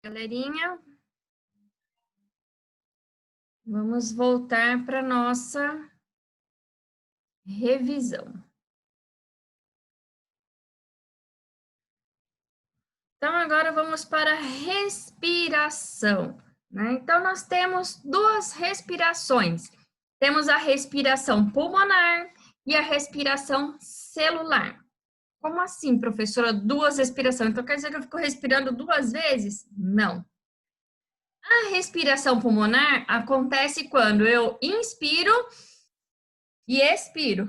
Galerinha, vamos voltar para nossa revisão. Então, agora vamos para a respiração, né? Então, nós temos duas respirações. Temos a respiração pulmonar e a respiração celular. Como assim, professora? Duas respirações? Então, quer dizer que eu fico respirando duas vezes? Não. A respiração pulmonar acontece quando eu inspiro e expiro.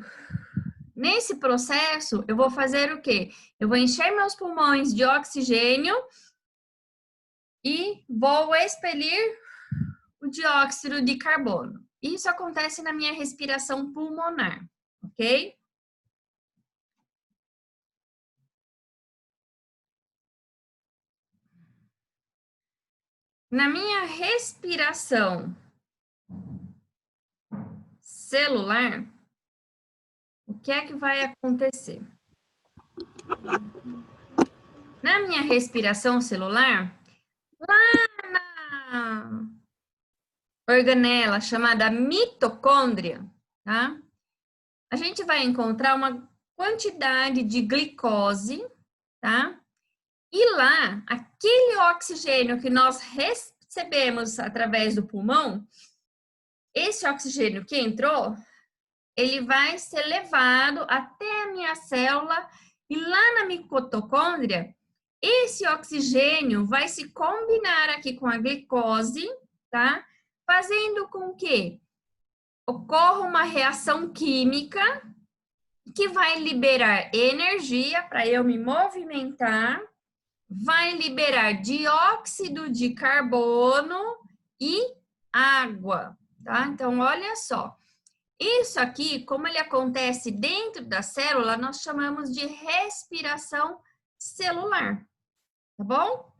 Nesse processo, eu vou fazer o quê? Eu vou encher meus pulmões de oxigênio e vou expelir o dióxido de carbono. Isso acontece na minha respiração pulmonar, ok? Na minha respiração celular, o que é que vai acontecer? Na minha respiração celular, lá na organela chamada mitocôndria, tá? A gente vai encontrar uma quantidade de glicose, tá? E lá, aquele oxigênio que nós recebemos através do pulmão, esse oxigênio que entrou, ele vai ser levado até a minha célula e lá na mitocôndria, esse oxigênio vai se combinar aqui com a glicose, tá? Fazendo com que ocorra uma reação química que vai liberar energia para eu me movimentar, vai liberar dióxido de carbono e água, tá? Então, olha só. Isso aqui, como ele acontece dentro da célula, nós chamamos de respiração celular, tá bom?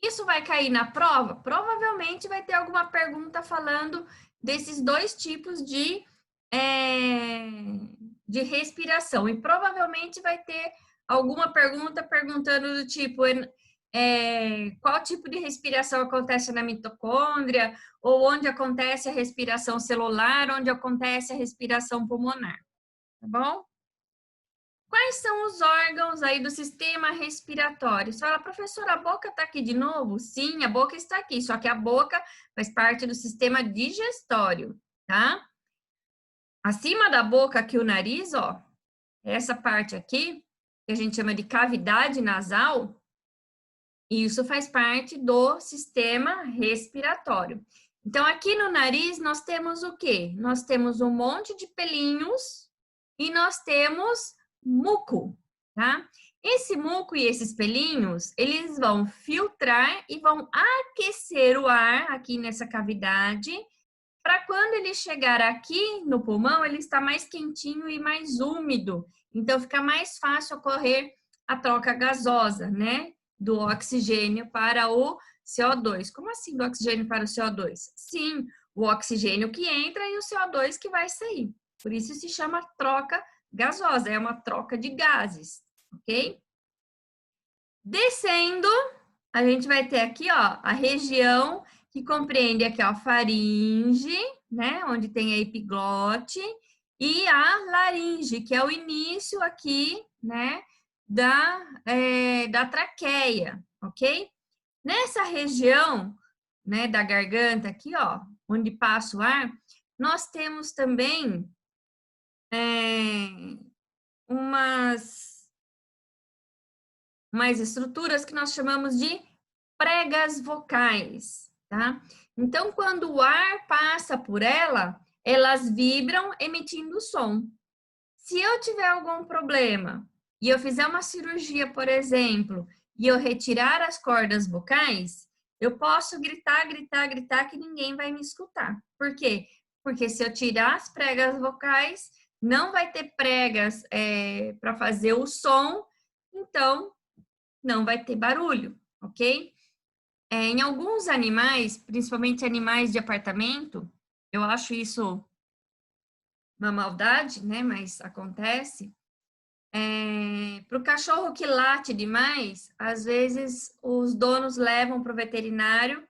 Isso vai cair na prova? Provavelmente vai ter alguma pergunta falando desses dois tipos de respiração. E provavelmente vai ter alguma pergunta perguntando do tipo qual tipo de respiração acontece na mitocôndria, ou onde acontece a respiração celular, onde acontece a respiração pulmonar, tá bom? Quais são os órgãos aí do sistema respiratório? Você fala, professora, a boca está aqui de novo? Sim, a boca está aqui, só que a boca faz parte do sistema digestório, tá? Acima da boca aqui o nariz, ó, essa parte aqui, que a gente chama de cavidade nasal, isso faz parte do sistema respiratório. Então, aqui no nariz, nós temos o quê? Nós temos um monte de pelinhos e nós temos muco, tá? Esse muco e esses pelinhos, eles vão filtrar e vão aquecer o ar aqui nessa cavidade, para quando ele chegar aqui no pulmão, ele está mais quentinho e mais úmido. Então, fica mais fácil ocorrer a troca gasosa, né? Do oxigênio para o CO2. Como assim do oxigênio para o CO2? Sim, o oxigênio que entra e o CO2 que vai sair. Por isso se chama troca gasosa, é uma troca de gases, ok? Descendo, a gente vai ter aqui, ó, a região que compreende aqui, ó, a faringe, né, onde tem a epiglote, e a laringe, que é o início aqui, né, da traqueia, ok? Nessa região, né, da garganta aqui, ó, onde passa o ar, nós temos também umas estruturas que nós chamamos de pregas vocais, tá? Então, quando o ar passa por ela, elas vibram emitindo som. Se eu tiver algum problema e eu fizer uma cirurgia, por exemplo, e eu retirar as cordas vocais, eu posso gritar, gritar, gritar que ninguém vai me escutar. Por quê? Porque se eu tirar as pregas vocais, não vai ter pregas para fazer o som, então não vai ter barulho, ok? Em alguns animais, principalmente animais de apartamento, eu acho isso uma maldade, né? Mas acontece. Para o cachorro que late demais, às vezes os donos levam para o veterinário,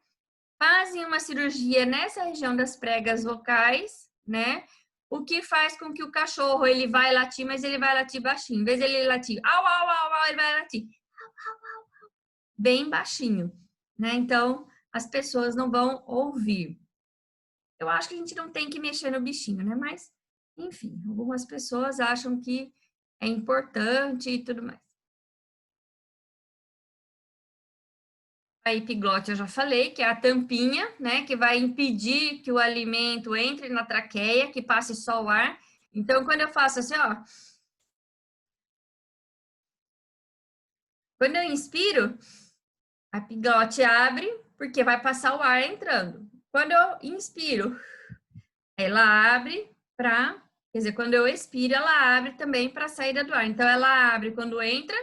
fazem uma cirurgia nessa região das pregas vocais, né? O que faz com que o cachorro, ele vai latir, mas ele vai latir baixinho. Em vez de ele latir, au, au, au, au, ele vai latir bem baixinho, né? Então, as pessoas não vão ouvir. Eu acho que a gente não tem que mexer no bichinho, né? Mas, enfim, algumas pessoas acham que é importante e tudo mais. A epiglote eu já falei, que é a tampinha, né, que vai impedir que o alimento entre na traqueia, que passe só o ar. Então, quando eu faço assim, ó, quando eu inspiro, a epiglote abre, porque vai passar o ar entrando. Quando eu inspiro, ela abre para, quer dizer, quando eu expiro, ela abre também para a saída do ar. Então, ela abre quando entra.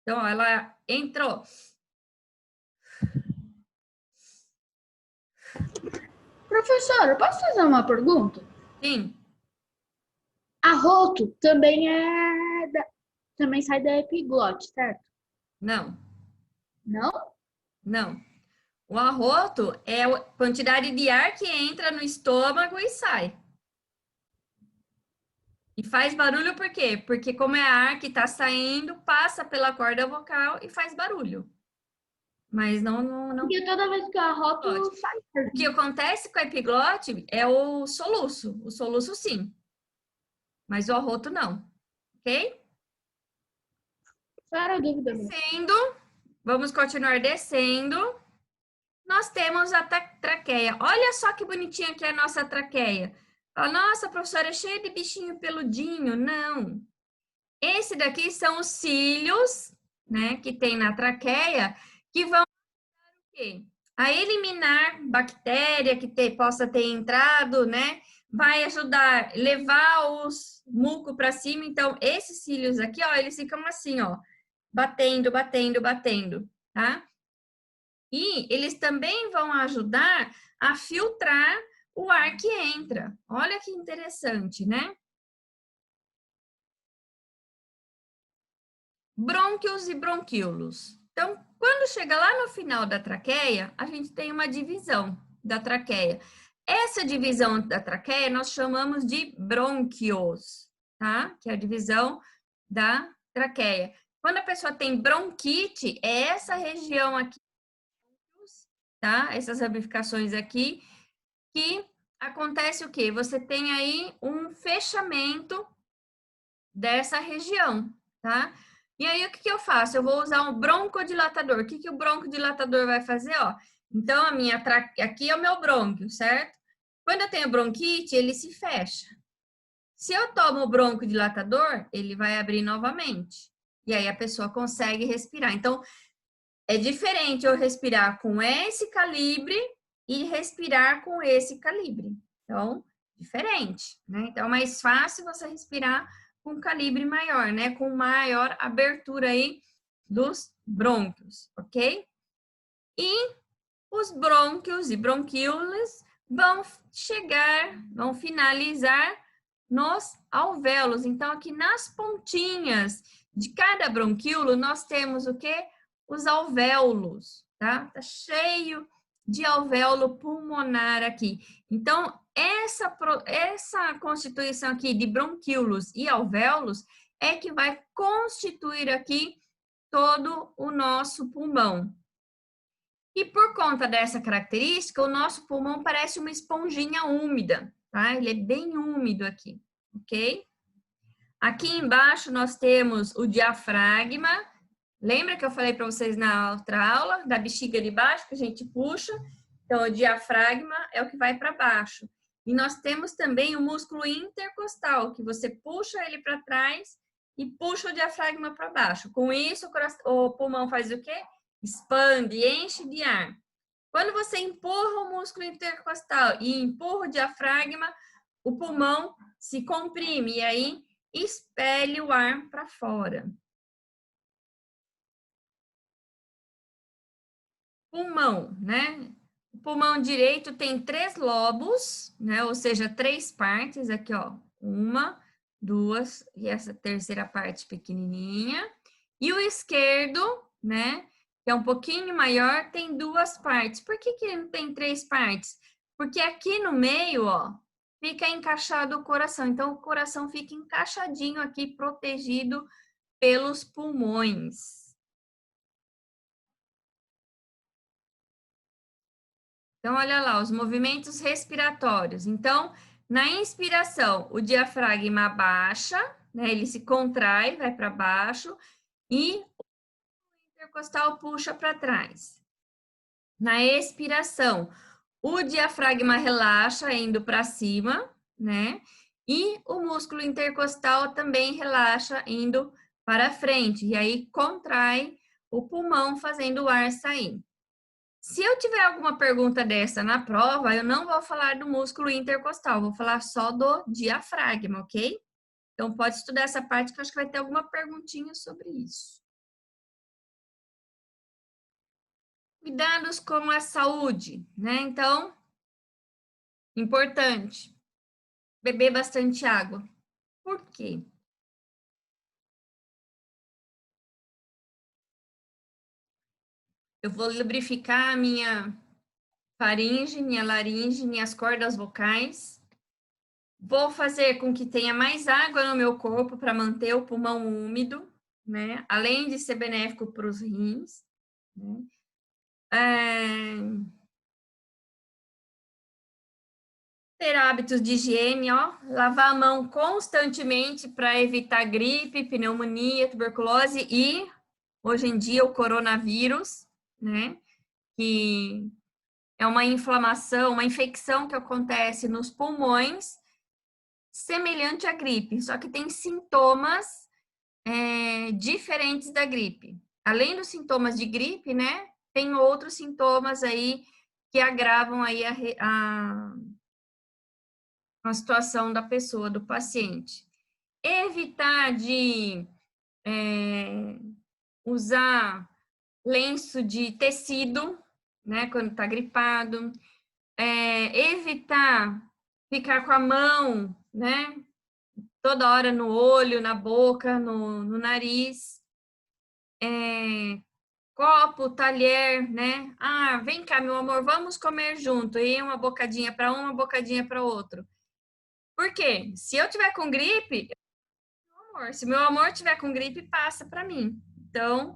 Então, ó, ela entrou. Professora, posso fazer uma pergunta? Sim, Arroto também também sai da epiglote, certo? não, Não? não. O arroto é a quantidade de ar que entra no estômago e sai. E faz barulho por quê? Porque como é ar que está saindo, passa pela corda vocal e faz barulho. Mas não Porque toda vez que eu pode. arroto, sai. O que acontece com a epiglote é o soluço. O soluço sim, mas o arroto não. Ok? Só era dúvida mesmo. Descendo, vamos continuar descendo. Nós temos a traqueia. Olha só que bonitinha que é a nossa traqueia. Fala, nossa, professora, é cheia de bichinho peludinho. Não. Esse daqui são os cílios, né, que tem na traqueia, que vão a eliminar bactéria que possa ter entrado, né? Vai ajudar a levar os muco para cima. Então, esses cílios aqui, ó, eles ficam assim, ó, batendo, batendo, batendo, tá? E eles também vão ajudar a filtrar o ar que entra. Olha que interessante, né? Brônquios e bronquíolos. Então, quando chega lá no final da traqueia, a gente tem uma divisão da traqueia. Essa divisão da traqueia nós chamamos de brônquios, tá? Que é a divisão da traqueia. Quando a pessoa tem bronquite, é essa região aqui, tá? Essas ramificações aqui, que acontece o quê? Você tem aí um fechamento dessa região, tá? E aí, o que que eu faço? Eu vou usar um broncodilatador. O que que o broncodilatador vai fazer? Ó, então, aqui é o meu brônquio, certo? Quando eu tenho bronquite, ele se fecha. Se eu tomo o broncodilatador, ele vai abrir novamente. E aí a pessoa consegue respirar. Então, é diferente eu respirar com esse calibre e respirar com esse calibre. Então, diferente, né? Então, é mais fácil você respirar com um calibre maior, né? Com maior abertura aí dos brônquios, ok? E os brônquios e bronquíolos vão vão finalizar nos alvéolos. Então, aqui nas pontinhas de cada bronquíolo, nós temos o quê? Os alvéolos, tá? Tá cheio de alvéolo pulmonar aqui. Então, essa constituição aqui de bronquíolos e alvéolos é que vai constituir aqui todo o nosso pulmão. E por conta dessa característica, o nosso pulmão parece uma esponjinha úmida, tá? Ele é bem úmido aqui, ok? Aqui embaixo nós temos o diafragma. Lembra que eu falei para vocês na outra aula da bexiga de baixo que a gente puxa? Então, o diafragma é o que vai para baixo. E nós temos também o músculo intercostal, que você puxa ele para trás e puxa o diafragma para baixo. Com isso, o pulmão faz o quê? Expande, enche de ar. Quando você empurra o músculo intercostal e empurra o diafragma, o pulmão se comprime e aí expele o ar para fora. Pulmão, né? O pulmão direito tem 3 lobos, né? Ou seja, 3 partes aqui, ó. 1, duas, e essa terceira parte pequenininha. E o esquerdo, né, que é um pouquinho maior, tem duas partes. Por que que não tem três partes? Porque aqui no meio, ó, fica encaixado o coração. Então, o coração fica encaixadinho aqui, protegido pelos pulmões. Então, olha lá, os movimentos respiratórios. Então, na inspiração, o diafragma baixa, né? Ele se contrai, vai para baixo, e o intercostal puxa para trás. Na expiração, o diafragma relaxa, indo para cima, né? E o músculo intercostal também relaxa, indo para frente. E aí, contrai o pulmão, fazendo o ar sair. Se eu tiver alguma pergunta dessa na prova, eu não vou falar do músculo intercostal, vou falar só do diafragma, ok? Então, pode estudar essa parte que eu acho que vai ter alguma perguntinha sobre isso. Cuidados com a saúde, né? Então, importante, beber bastante água. Por quê? Eu vou lubrificar a minha faringe, minha laringe, minhas cordas vocais. Vou fazer com que tenha mais água no meu corpo para manter o pulmão úmido, né? Além de ser benéfico para os rins, né? Ter hábitos de higiene, ó, lavar a mão constantemente para evitar gripe, pneumonia, tuberculose e, hoje em dia, o coronavírus, né? Que é uma inflamação, uma infecção que acontece nos pulmões, semelhante à gripe, só que tem sintomas diferentes da gripe. Além dos sintomas de gripe, né, tem outros sintomas aí que agravam aí a situação da pessoa, do paciente. Evitar de usar lenço de tecido, né, quando tá gripado. Evitar ficar com a mão, né, toda hora no olho, na boca, no nariz. Copo, talher, né? Ah, vem cá, meu amor, vamos comer junto. E uma bocadinha para um, uma bocadinha para outro. Por quê? Se eu tiver com gripe, amor, se meu amor tiver com gripe, passa para mim. Então,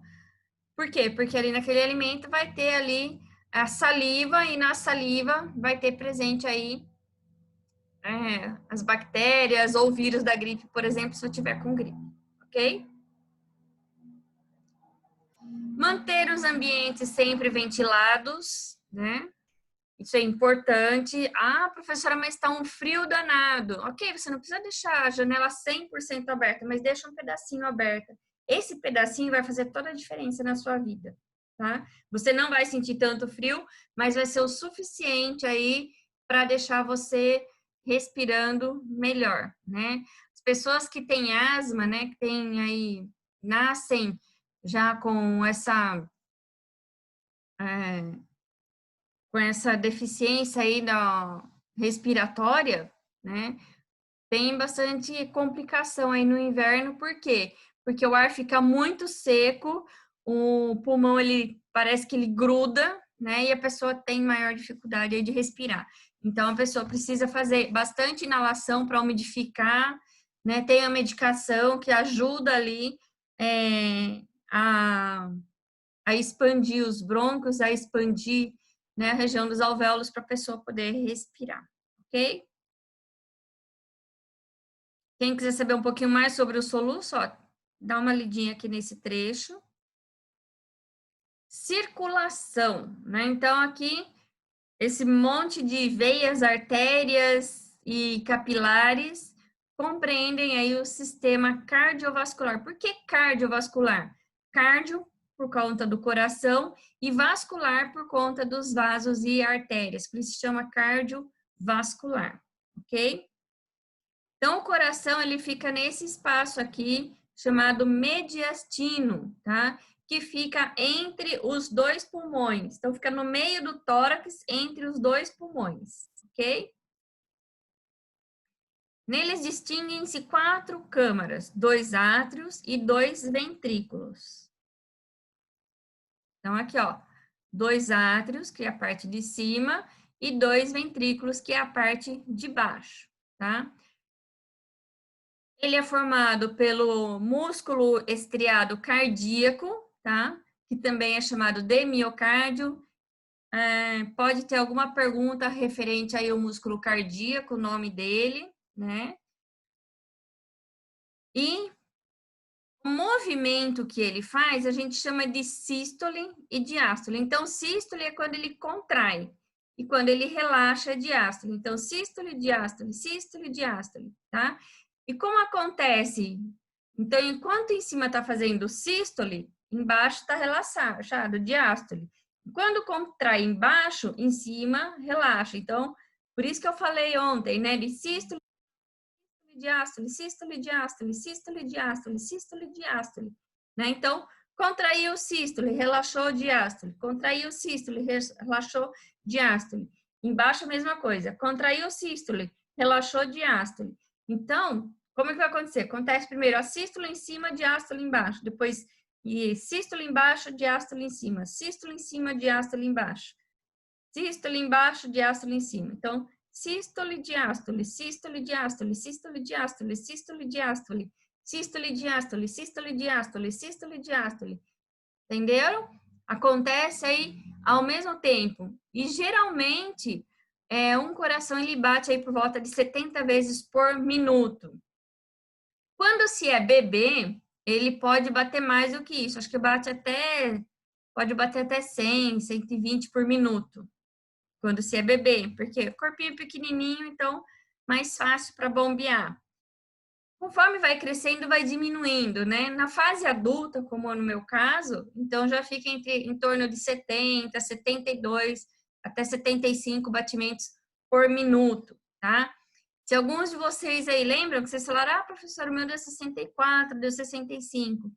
por quê? Porque ali naquele alimento vai ter ali a saliva e na saliva vai ter presente aí as bactérias ou vírus da gripe, por exemplo, se eu tiver com gripe, ok? Manter os ambientes sempre ventilados, né? Isso é importante. Ah, professora, mas está um frio danado. Ok, você não precisa deixar a janela 100% aberta, mas deixa um pedacinho aberta. Esse pedacinho vai fazer toda a diferença na sua vida, tá? Você não vai sentir tanto frio, mas vai ser o suficiente aí para deixar você respirando melhor, né? As pessoas que têm asma, né, que têm aí, nascem já com essa deficiência aí da respiratória, né? Tem bastante complicação aí no inverno, por quê? Porque o ar fica muito seco, o pulmão ele parece que ele gruda, né? E a pessoa tem maior dificuldade aí de respirar. Então a pessoa precisa fazer bastante inalação para umidificar, né? Tem a medicação que ajuda ali a expandir os brônquios, a expandir, né, a região dos alvéolos para a pessoa poder respirar, ok? Quem quiser saber um pouquinho mais sobre o soluço, ó, dá uma lidinha aqui nesse trecho. Circulação, né? Então, aqui, esse monte de veias, artérias e capilares compreendem aí o sistema cardiovascular. Por que cardiovascular? Cardio, por conta do coração, e vascular, por conta dos vasos e artérias. Por isso se chama cardiovascular, ok? Então, o coração, ele fica nesse espaço aqui, chamado mediastino, tá? Que fica entre os dois pulmões. Então, fica no meio do tórax, entre os dois pulmões, ok? Neles distinguem-se 4 câmaras, 2 átrios e 2 ventrículos. Então, aqui, ó, 2 átrios, que é a parte de cima, e 2 ventrículos, que é a parte de baixo, tá? Ele é formado pelo músculo estriado cardíaco, tá? Que também é chamado de miocárdio. Pode ter alguma pergunta referente aí ao músculo cardíaco, o nome dele, né? E o movimento que ele faz, a gente chama de sístole e diástole. Então, sístole é quando ele contrai, e quando ele relaxa é diástole. Então, sístole, diástole, tá? E como acontece? Então, enquanto em cima está fazendo sístole, embaixo está relaxado, diástole. Quando contrai embaixo, em cima, relaxa. Então, por isso que eu falei ontem, né, de sístole, diástole, sístole, diástole, sístole, diástole, sístole, diástole, né? Então, contraiu sístole, relaxou diástole, contraiu sístole, relaxou diástole. Embaixo a mesma coisa, contraiu sístole, relaxou diástole. Então, como é que vai acontecer? Acontece primeiro a sístole em cima, diástole embaixo, depois sístole embaixo, diástole em cima, sístole em cima, diástole embaixo, sístole embaixo, diástole em cima. Então, sístole, diástole, sístole, diástole, sístole, diástole, sístole, diástole, sístole, diástole, sístole, diástole, sístole, diástole. Entenderam? Acontece aí ao mesmo tempo. E geralmente, um coração ele bate aí por volta de 70 vezes por minuto. Quando se é bebê, ele pode bater mais do que isso. Acho que pode bater até 100, 120 por minuto. Quando se é bebê, porque o corpinho é pequenininho, então mais fácil para bombear. Conforme vai crescendo, vai diminuindo, né? Na fase adulta, como no meu caso, então já fica em torno de 70, 72 até 75 batimentos por minuto, tá? Se alguns de vocês aí lembram que vocês falaram, professor, o meu deu 64, deu 65. Se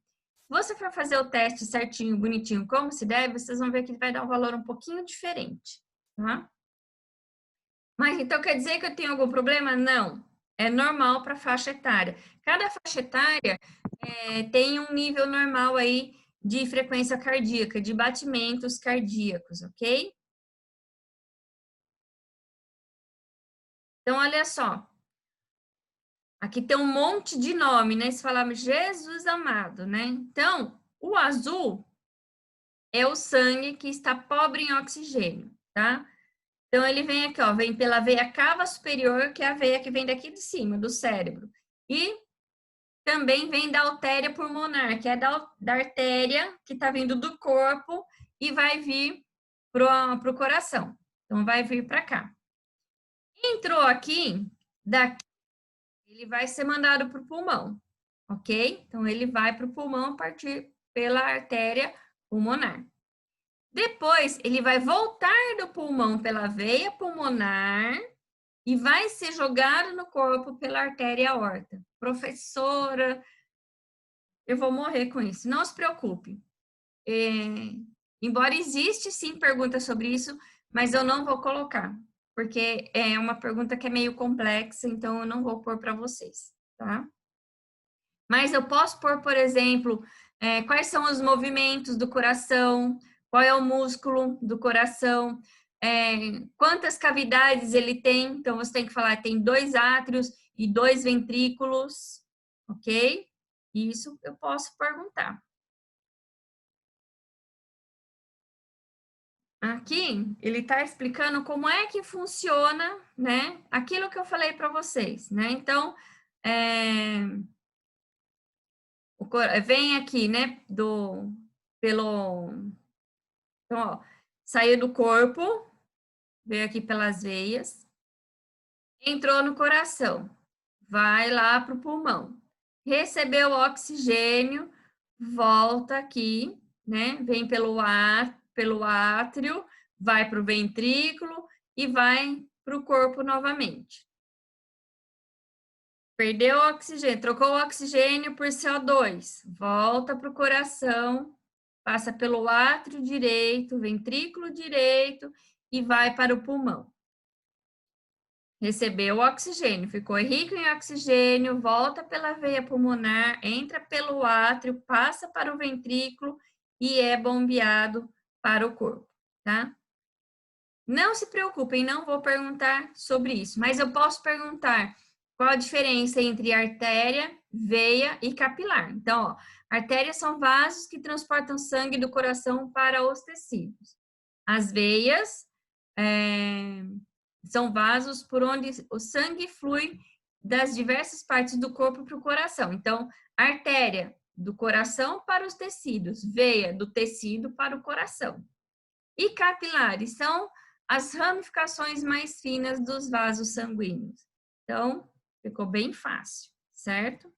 você for fazer o teste certinho, bonitinho, como se deve, vocês vão ver que ele vai dar um valor um pouquinho diferente, tá? Mas então quer dizer que eu tenho algum problema? Não. É normal para faixa etária. Cada faixa etária tem um nível normal aí de frequência cardíaca, de batimentos cardíacos, ok? Então, olha só. Aqui tem um monte de nome, né? Se falar Jesus amado, né? Então, o azul é o sangue que está pobre em oxigênio, tá? Então, ele vem aqui, ó, vem pela veia cava superior, que é a veia que vem daqui de cima, do cérebro. E também vem da artéria pulmonar, que é da artéria que está vindo do corpo e vai vir para o coração. Então, vai vir para cá. Entrou aqui, daqui, ele vai ser mandado para o pulmão, ok? Então, ele vai para o pulmão a partir pela artéria pulmonar. Depois, ele vai voltar do pulmão pela veia pulmonar e vai ser jogado no corpo pela artéria aorta. Professora, eu vou morrer com isso. Não se preocupe. Embora existe sim perguntas sobre isso, mas eu não vou colocar, porque é uma pergunta que é meio complexa, então eu não vou pôr para vocês, tá? Mas eu posso pôr, por exemplo, quais são os movimentos do coração, qual é o músculo do coração, quantas cavidades ele tem. Então, você tem que falar, tem 2 átrios e 2 ventrículos, ok? Isso eu posso perguntar. Aqui, ele está explicando como é que funciona, né? Aquilo que eu falei para vocês, né? Então, vem aqui, né? Então, ó, saiu do corpo, veio aqui pelas veias, entrou no coração, vai lá para o pulmão, recebeu oxigênio, volta aqui, né? Vem pelo átrio, vai para o ventrículo e vai para o corpo novamente. Perdeu o oxigênio, trocou o oxigênio por CO2, volta para o coração, passa pelo átrio direito, ventrículo direito e vai para o pulmão. recebeu o oxigênio, ficou rico em oxigênio, volta pela veia pulmonar, entra pelo átrio, passa para o ventrículo e é bombeado para o corpo, tá? Não se preocupem, não vou perguntar sobre isso, mas eu posso perguntar qual a diferença entre artéria, veia e capilar. Então, ó, artérias são vasos que transportam sangue do coração para os tecidos. As veias são vasos por onde o sangue flui das diversas partes do corpo para o coração. Então, artéria do coração para os tecidos, veia do tecido para o coração. E capilares são as ramificações mais finas dos vasos sanguíneos. Então, ficou bem fácil, certo?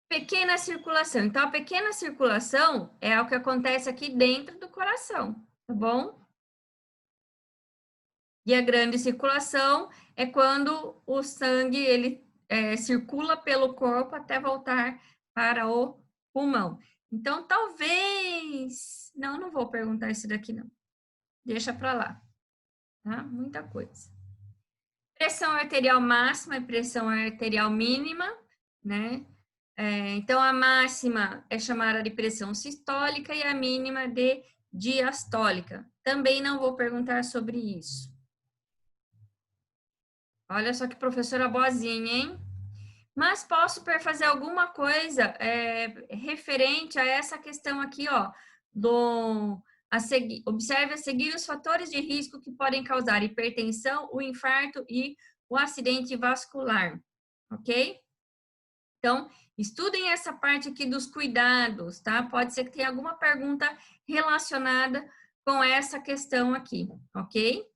Pequena circulação. Então, a pequena circulação é o que acontece aqui dentro do coração, tá bom? E a grande circulação é quando o sangue ele circula pelo corpo até voltar para o pulmão. Então, talvez... Não vou perguntar isso daqui, não. Deixa para lá, tá? Muita coisa. Pressão arterial máxima e pressão arterial mínima, né? Então, a máxima é chamada de pressão sistólica e a mínima de diastólica. Também não vou perguntar sobre isso. Olha só que professora boazinha, hein? Mas posso fazer alguma coisa referente a essa questão aqui, ó, observe a seguir os fatores de risco que podem causar hipertensão, o infarto e o acidente vascular, ok? Então, estudem essa parte aqui dos cuidados, tá? Pode ser que tenha alguma pergunta relacionada com essa questão aqui, ok?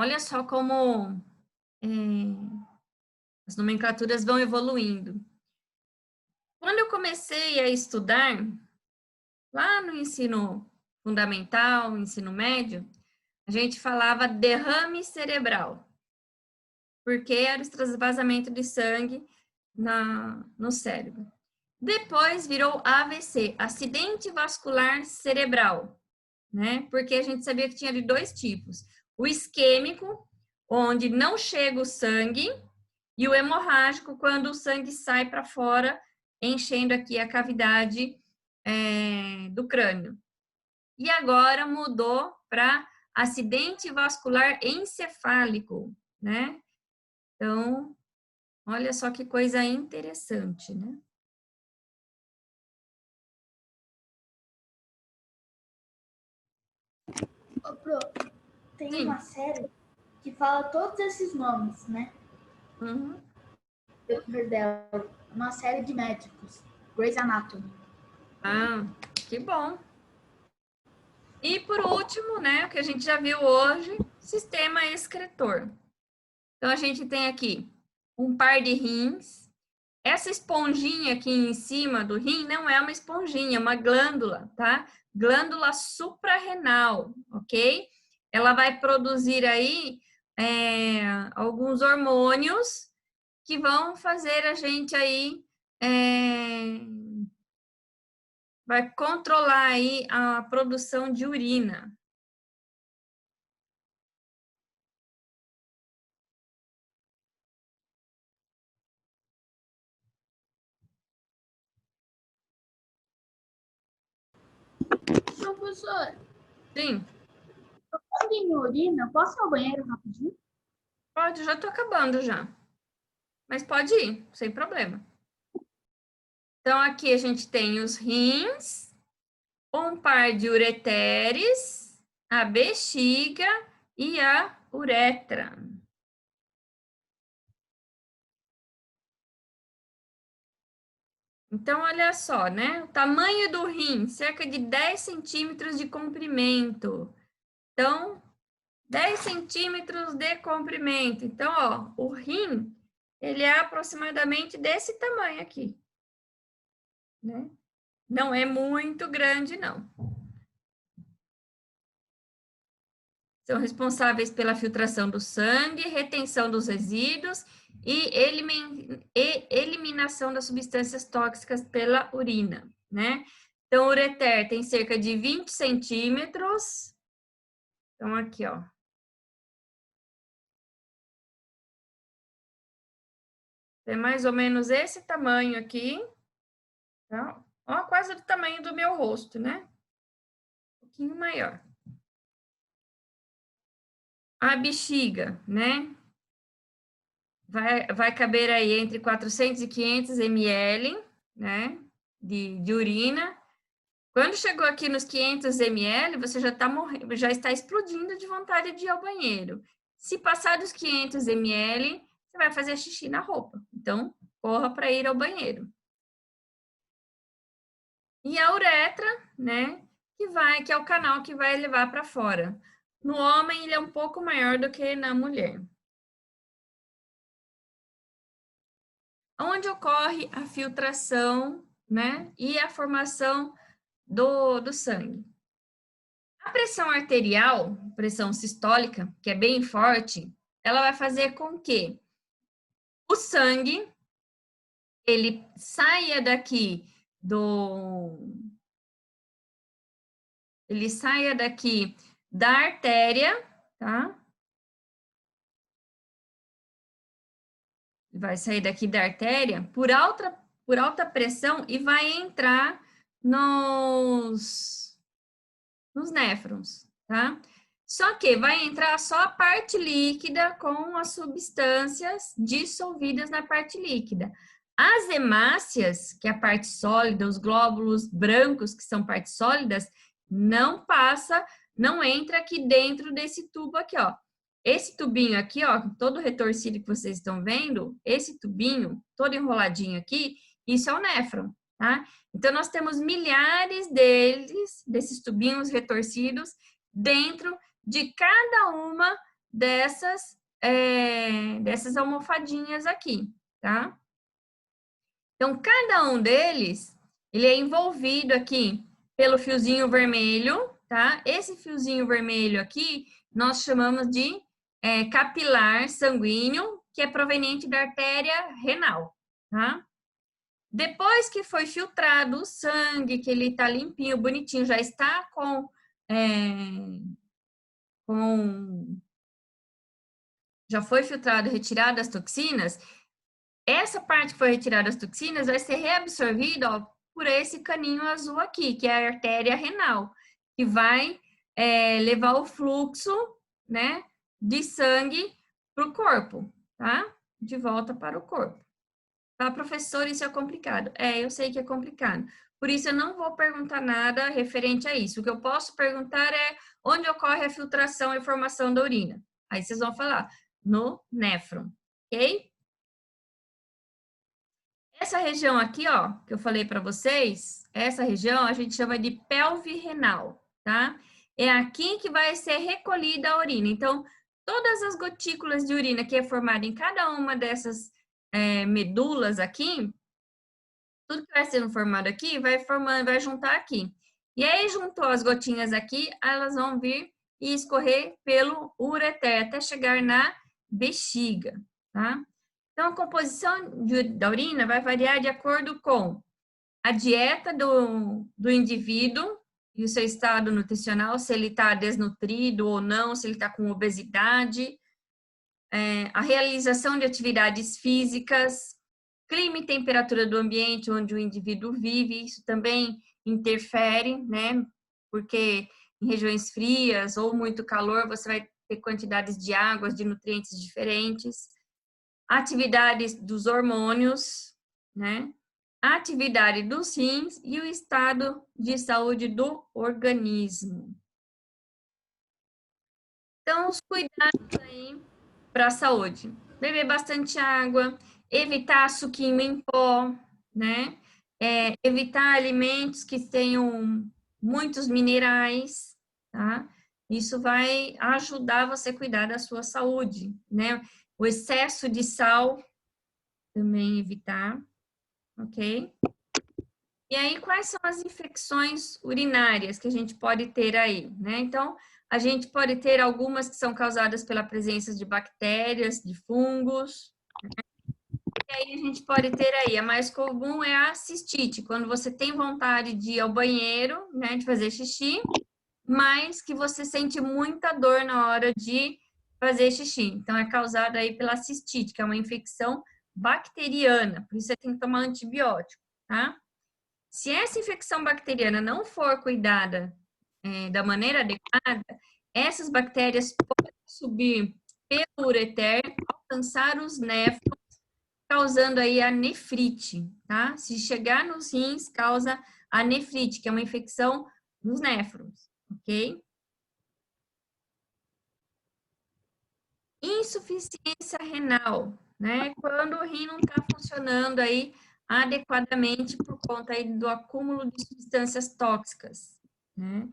Olha só como as nomenclaturas vão evoluindo. Quando eu comecei a estudar, lá no ensino fundamental, ensino médio, a gente falava derrame cerebral, porque era o extravasamento de sangue no cérebro. Depois virou AVC, acidente vascular cerebral, né? Porque a gente sabia que tinha de dois tipos. O isquêmico, onde não chega o sangue, e o hemorrágico, quando o sangue sai para fora, enchendo aqui a cavidade do crânio. E agora mudou para acidente vascular encefálico, né? Então, olha só que coisa interessante, né? Ô, Pro, tem uma série que fala todos esses nomes, né? Uhum. Riverdale, uma série de médicos, Grey's Anatomy. Ah, que bom. E por último, né, o que a gente já viu hoje, sistema excretor. Então, a gente tem aqui um par de rins. Essa esponjinha aqui em cima do rim não é uma esponjinha, é uma glândula, tá? Glândula suprarrenal, ok? Ela vai produzir aí alguns hormônios que vão fazer a gente aí vai controlar aí a produção de urina. Professor, Sim, falando em urina, posso ir ao banheiro rapidinho? pode, já tô acabando já. Mas pode ir, sem problema. Então, aqui a gente tem os rins, um par de ureteres, a bexiga e a uretra. Então, olha só, né? O tamanho do rim, cerca de 10 centímetros de comprimento. Então, 10 centímetros de comprimento. Então, ó, o rim, ele é aproximadamente desse tamanho aqui, né? Não é muito grande, não. São responsáveis pela filtração do sangue, retenção dos resíduos e eliminação das substâncias tóxicas pela urina, né? Então, o ureter tem cerca de 20 centímetros Então, aqui, ó. Tem mais ou menos esse tamanho aqui, tá? Ó, quase do tamanho do meu rosto, né? Um pouquinho maior. A bexiga, né? Vai caber aí entre 400 e 500 ml, né? De urina. Quando chegou aqui nos 500 ml, você já já está explodindo de vontade de ir ao banheiro. Se passar dos 500 ml, você vai fazer xixi na roupa. Então, corra para ir ao banheiro. E a uretra, né, que é o canal que vai levar para fora. No homem, ele é um pouco maior do que na mulher. Onde ocorre a filtração, né, e a formação do sangue. A pressão arterial, pressão sistólica, que é bem forte, ela vai fazer com que o sangue ele saia daqui ele saia daqui da artéria, tá? Vai sair daqui da artéria por alta pressão e vai entrar nos néfrons, tá? Só que vai entrar só a parte líquida com as substâncias dissolvidas na parte líquida. As hemácias, que é a parte sólida, os glóbulos brancos, que são partes sólidas, não entra aqui dentro desse tubo aqui, ó. Esse tubinho aqui, ó, todo retorcido que vocês estão vendo, esse tubinho, todo enroladinho aqui, isso é o néfron, tá? Então, nós temos milhares desses tubinhos retorcidos, dentro de cada uma dessas almofadinhas aqui, tá? Então, cada um deles, ele é envolvido aqui pelo fiozinho vermelho, tá? Esse fiozinho vermelho aqui, nós chamamos de capilar sanguíneo, que é proveniente da artéria renal, tá? Depois que foi filtrado o sangue, que ele tá limpinho, bonitinho, já está já foi filtrado e retirado as toxinas, essa parte que foi retirada as toxinas vai ser reabsorvida, ó, por esse caninho azul aqui, que é a artéria renal, que vai levar o fluxo, né, de sangue para o corpo, tá? De volta para o corpo. Tá, professor, isso é complicado. Eu sei que é complicado. Por isso, eu não vou perguntar nada referente a isso. O que eu posso perguntar é onde ocorre a filtração e formação da urina. Aí vocês vão falar no néfron, ok? Essa região aqui, ó, que eu falei para vocês, essa região a gente chama de pelve renal, tá? É aqui que vai ser recolhida a urina. Então, todas as gotículas de urina que é formada em cada uma dessas medulas aqui, tudo que vai sendo formado aqui, vai juntar aqui. E aí, juntou as gotinhas aqui, elas vão vir e escorrer pelo ureter, até chegar na bexiga, tá? Então, a composição da urina vai variar de acordo com a dieta do indivíduo e o seu estado nutricional, se ele está desnutrido ou não, se ele está com obesidade, a realização de atividades físicas, clima e temperatura do ambiente onde o indivíduo vive, isso também interfere, né? Porque em regiões frias ou muito calor, você vai ter quantidades de águas, de nutrientes diferentes. Atividades dos hormônios, né? A atividade dos rins e o estado de saúde do organismo. Então, os cuidados aí para a saúde. Beber bastante água, evitar suquinho em pó, né? Evitar alimentos que tenham muitos minerais, tá? Isso vai ajudar você a cuidar da sua saúde, né? O excesso de sal, também evitar, ok? E aí, quais são as infecções urinárias que a gente pode ter aí, né? Então, a gente pode ter algumas que são causadas pela presença de bactérias, de fungos. E aí, a gente pode ter aí, a mais comum é a cistite, quando você tem vontade de ir ao banheiro, né, de fazer xixi, mas que você sente muita dor na hora de fazer xixi. Então, é causada aí pela cistite, que é uma infecção bacteriana, por isso você tem que tomar antibiótico, tá? Se essa infecção bacteriana não for cuidada da maneira adequada, essas bactérias podem subir pelo ureter, alcançar os néfrons, causando aí a nefrite, tá? Se chegar nos rins, causa a nefrite, que é uma infecção nos néfrons, ok? Insuficiência renal, né? Quando o rim não está funcionando aí adequadamente por conta aí do acúmulo de substâncias tóxicas, né?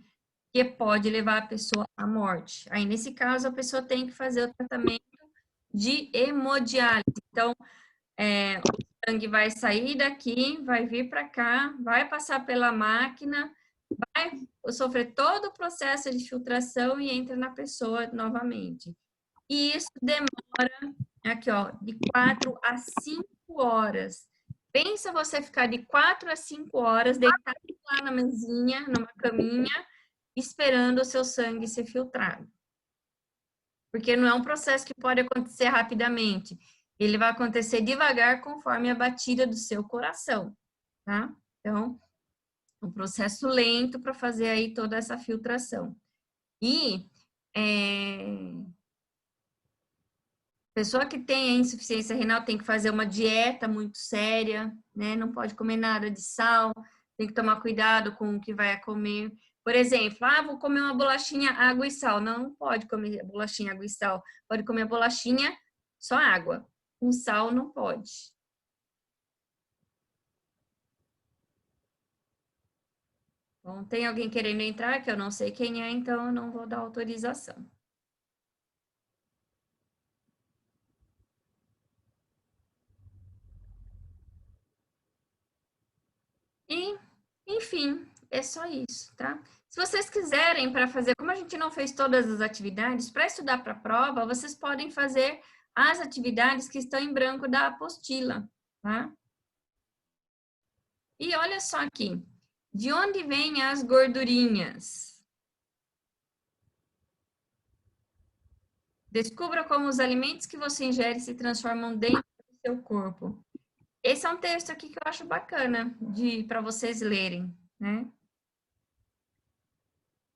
Que pode levar a pessoa à morte. Aí, nesse caso, a pessoa tem que fazer o tratamento de hemodiálise. Então, o sangue vai sair daqui, vai vir para cá, vai passar pela máquina, vai sofrer todo o processo de filtração e entra na pessoa novamente. E isso demora, aqui ó, de 4 a 5 horas. Pensa você ficar de 4 a 5 horas deitado lá na mesinha, numa caminha, esperando o seu sangue ser filtrado. Porque não é um processo que pode acontecer rapidamente. Ele vai acontecer devagar conforme a batida do seu coração, tá? Então, um processo lento para fazer aí toda essa filtração. E pessoa que tem insuficiência renal tem que fazer uma dieta muito séria, né? Não pode comer nada de sal, tem que tomar cuidado com o que vai comer. Por exemplo, vou comer uma bolachinha água e sal. Não pode comer bolachinha água e sal. Pode comer bolachinha só água. Com sal não pode. Bom, tem alguém querendo entrar que eu não sei quem é, então eu não vou dar autorização. E, enfim, é só isso, tá? Se vocês quiserem para fazer, como a gente não fez todas as atividades, para estudar para a prova, vocês podem fazer as atividades que estão em branco da apostila, tá? E olha só aqui, de onde vêm as gordurinhas? Descubra como os alimentos que você ingere se transformam dentro do seu corpo. Esse é um texto aqui que eu acho bacana para vocês lerem, né?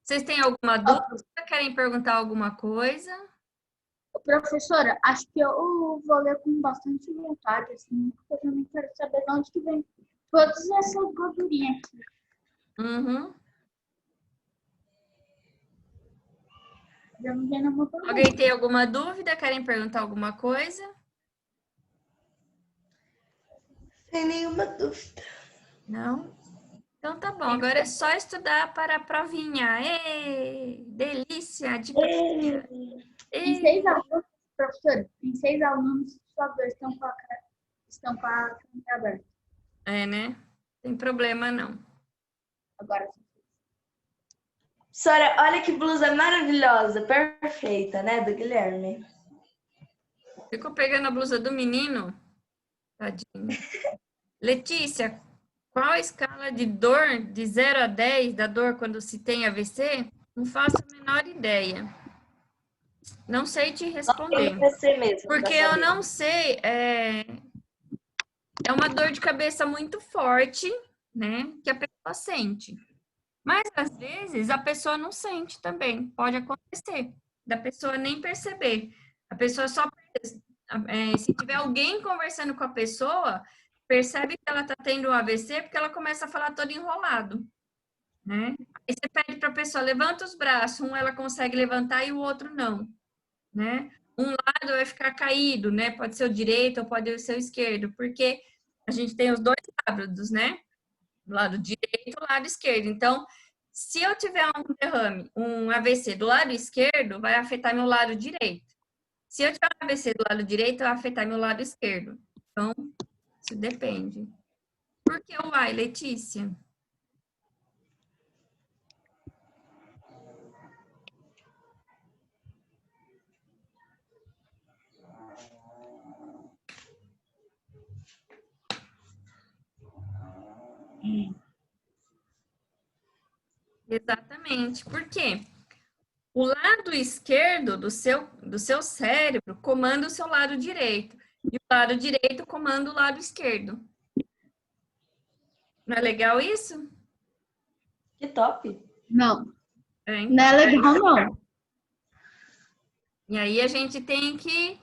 Vocês têm alguma dúvida? Querem perguntar alguma coisa? Professora, acho que eu vou ler com bastante vontade, assim, porque eu também quero saber de onde que vem todas essas gordurinhas aqui. Uhum. Já não vem nenhuma pergunta. Alguém tem alguma dúvida? Querem perguntar alguma coisa? Sem nenhuma dúvida. Não? Então tá bom, agora é só estudar para a provinha. Ê, delícia de provinha. Tem 6 alunos, professora, tem 6 alunos, só 2 estão com a câmera aberta. É, né? Tem problema não. Agora sim. Sora, olha que blusa maravilhosa, perfeita, né, do Guilherme? Ficou pegando a blusa do menino? Tadinho. Letícia, qual a escala de dor de 0 a 10 da dor quando se tem AVC? Não faço a menor ideia. Não sei te responder. Você mesmo. Porque eu não sei, é uma dor de cabeça muito forte, né, que a pessoa sente. Mas, às vezes, a pessoa não sente também. Pode acontecer, da pessoa nem perceber. A pessoa só, se tiver alguém conversando com a pessoa, percebe que ela está tendo um AVC porque ela começa a falar todo enrolado, né? Aí você pede para a pessoa, levanta os braços, um ela consegue levantar e o outro não, né? Um lado vai ficar caído, né? Pode ser o direito ou pode ser o esquerdo, porque a gente tem os dois lados, né? Do lado direito e do lado esquerdo. Então, se eu tiver um derrame, um AVC do lado esquerdo, vai afetar meu lado direito. Se eu tiver um AVC do lado direito, vai afetar meu lado esquerdo. Então, isso depende. Por que o ai, Letícia? Exatamente. Por quê? O lado esquerdo do seu cérebro comanda o seu lado direito. E o lado direito comanda o lado esquerdo. Não é legal isso? Que top. Não, É, não é legal, não. E aí a gente tem que,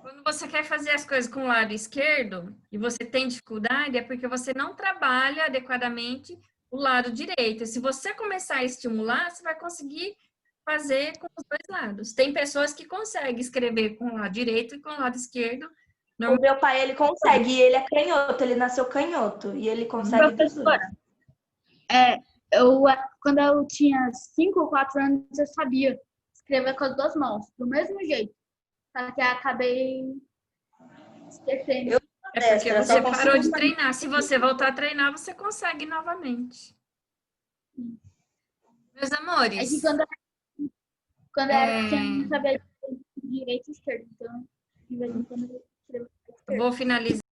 quando você quer fazer as coisas com o lado esquerdo e você tem dificuldade, é porque você não trabalha adequadamente o lado direito. Se você começar a estimular, você vai conseguir fazer com os dois lados. Tem pessoas que conseguem escrever com o lado direito e com o lado esquerdo. O meu pai, ele consegue, e ele é canhoto, ele nasceu canhoto, e ele consegue dos dois. Professora, quando eu tinha 5 ou 4 anos, eu sabia escrever com as duas mãos, do mesmo jeito. Só que eu acabei esquecendo. É porque Destra, você só parou de consigo- treinar. Se você voltar a treinar, você consegue novamente. Meus É que amores, quando eu era pequena, eu não sabia direito e esquerdo. Então, de vez em quando, eu escrevo com a eu esquerda. vou finalizar.